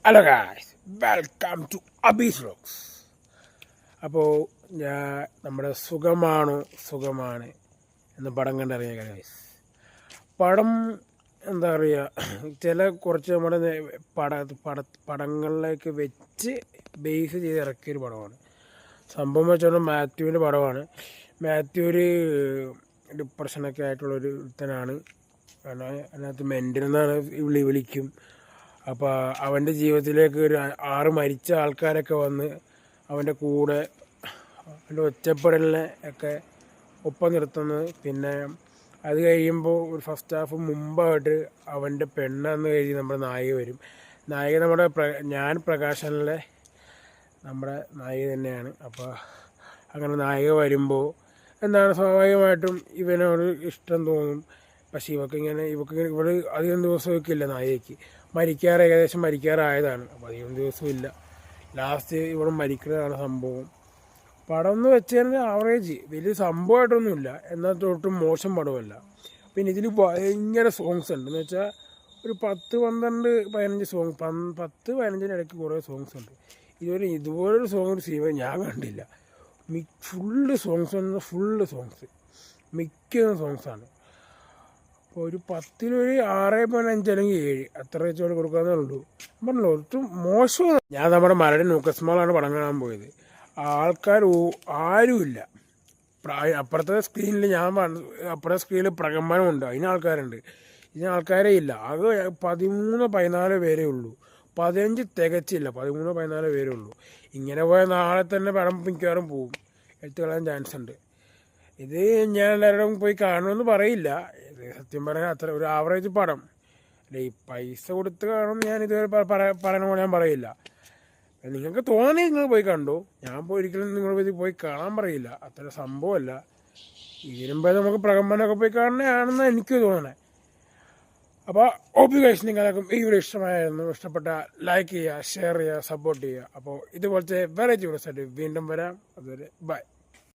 Hello guys, welcome to Abi's vlogs. അപ്പോൾ നമ്മുടെ സുഖമാണ് എന്ന പടം കണ്ടറിയാം ഗായ്സ്. പടം എന്താ പറയുക, കുറച്ച് നമ്മുടെ പടങ്ങളിലേക്ക് വെച്ച് ബേസ് ചെയ്ത് ഇറക്കിയൊരു പടമാണ്. സംഭവം വെച്ചാൽ മാത്യുവിൻ്റെ പടമാണ്. മാത്യു ഒരു ഡിപ്രഷനൊക്കെ ആയിട്ടുള്ളൊരു ഒരുത്തനാണ്. അതിനകത്ത് മെൻ്റലെന്നാണ് വിളിക്കും. അപ്പോൾ അവൻ്റെ ജീവിതത്തിലേക്ക് ഒരു 6 മരിച്ച ആൾക്കാരൊക്കെ വന്ന് അവൻ്റെ കൂടെ അവൻ്റെ ഒറ്റപ്പെടലിനെ ഒക്കെ ഒപ്പം നിർത്തുന്നത്. പിന്നെ അത് കഴിയുമ്പോൾ ഒരു ഫസ്റ്റ് ഹാഫ് മുമ്പായിട്ട് അവൻ്റെ പെണ്ണെന്ന് കരുതി നമ്മുടെ നായിക വരും. നായിക നമ്മുടെ പ്രകാശനിലെ നമ്മുടെ നായിക തന്നെയാണ്. അപ്പോൾ അങ്ങനെ നായിക വരുമ്പോൾ എന്താണ്, സ്വാഭാവികമായിട്ടും ഇവനോട് ഇഷ്ടം തോന്നും. പക്ഷേ ഇവള് അധികം ദിവസമൊക്കെ ഇല്ല, നായികയ്ക്ക് ഏകദേശം മരിക്കാറായതാണ്. അപ്പോൾ അധികം ദിവസമില്ല, ലാസ്റ്റ് ഇവിടെ മരിക്കുന്നതാണ് സംഭവം. പടം എന്ന് വെച്ച് കഴിഞ്ഞാൽ ആവറേജ്, വലിയ സംഭവമായിട്ടൊന്നുമില്ല, എന്നാൽ തൊട്ടും മോശം പടമല്ല. പിന്നെ ഇതിൽ ഭയങ്കര സോങ്സ് ഉണ്ട്. എന്ന് വെച്ചാൽ ഒരു 10, 12, 15 സോങ്, 10, 15 ഇടയ്ക്ക് കുറേ സോങ്സ് ഉണ്ട്. ഇതുപോലൊരു സോങ് ഒരു സിനിമ ഞാൻ കണ്ടില്ല. ഫുള്ള് സോങ്സ്, മിക്ക സോങ്സാണ്. അപ്പോൾ ഒരു 10-ൽ 6.5 അല്ലെങ്കിൽ 7 അത്ര വെച്ചോട് കൊടുക്കാന്നേ ഉള്ളൂ. പറഞ്ഞല്ലോ, ഒട്ടും മോശം. ഞാൻ നമ്മുടെ മരട് ന്യൂക്കസ്മാളാണ് പടം കാണാൻ പോയത്. ആൾക്കാർ ആരുമില്ല. അപ്പുറത്തെ സ്ക്രീനിൽ അപ്പുറത്തെ സ്ക്രീനിൽ പ്രകമ്പനമുണ്ട്, അതിന് ആൾക്കാരുണ്ട്. ഇതിന് ആൾക്കാരേ ഇല്ല. ആകെ 13-14 പേരേ ഉള്ളൂ. 15 തികച്ചില്ല, 13-14 പേരേ ഉള്ളൂ. ഇങ്ങനെ പോയാൽ നാളെ തന്നെ പടം മിക്കവാറും പോവും, എടുത്തു കളയാൻ ചാൻസ് ഉണ്ട്. ഇത് ഞാൻ എല്ലാവരോടും പോയി കാണുമെന്ന് പറയില്ല. സത്യം പറഞ്ഞാൽ അത്ര ഒരു ആവറേജ് പടം അല്ല. ഈ പൈസ കൊടുത്ത് കാണുമെന്ന് ഞാൻ ഇതുവരെ പറയണ പോലെ ഞാൻ പറയില്ല. നിങ്ങൾക്ക് തോന്നണേ നിങ്ങൾ പോയി കണ്ടു. ഞാൻ ഒരിക്കലും നിങ്ങൾ പോയി കാണാൻ പറയില്ല, അത്ര സംഭവമല്ല. ഇതിനുമ്പോൾ നമുക്ക് പ്രകമ്പനമൊക്കെ പോയി കാണണയാണെന്ന് എനിക്ക് തോന്നണേ. അപ്പോൾ ഗൈസ്, നിങ്ങൾക്കും ഈ വീഡിയോ ഇഷ്ടപ്പെട്ട ലൈക്ക് ചെയ്യുക, ഷെയർ ചെയ്യുക, സപ്പോർട്ട് ചെയ്യുക. അപ്പോൾ ഇതുപോലത്തെ വെറൈറ്റി വീഡിയോസ് ആയിട്ട് വീണ്ടും വരാം. അതുവരെ ബൈ.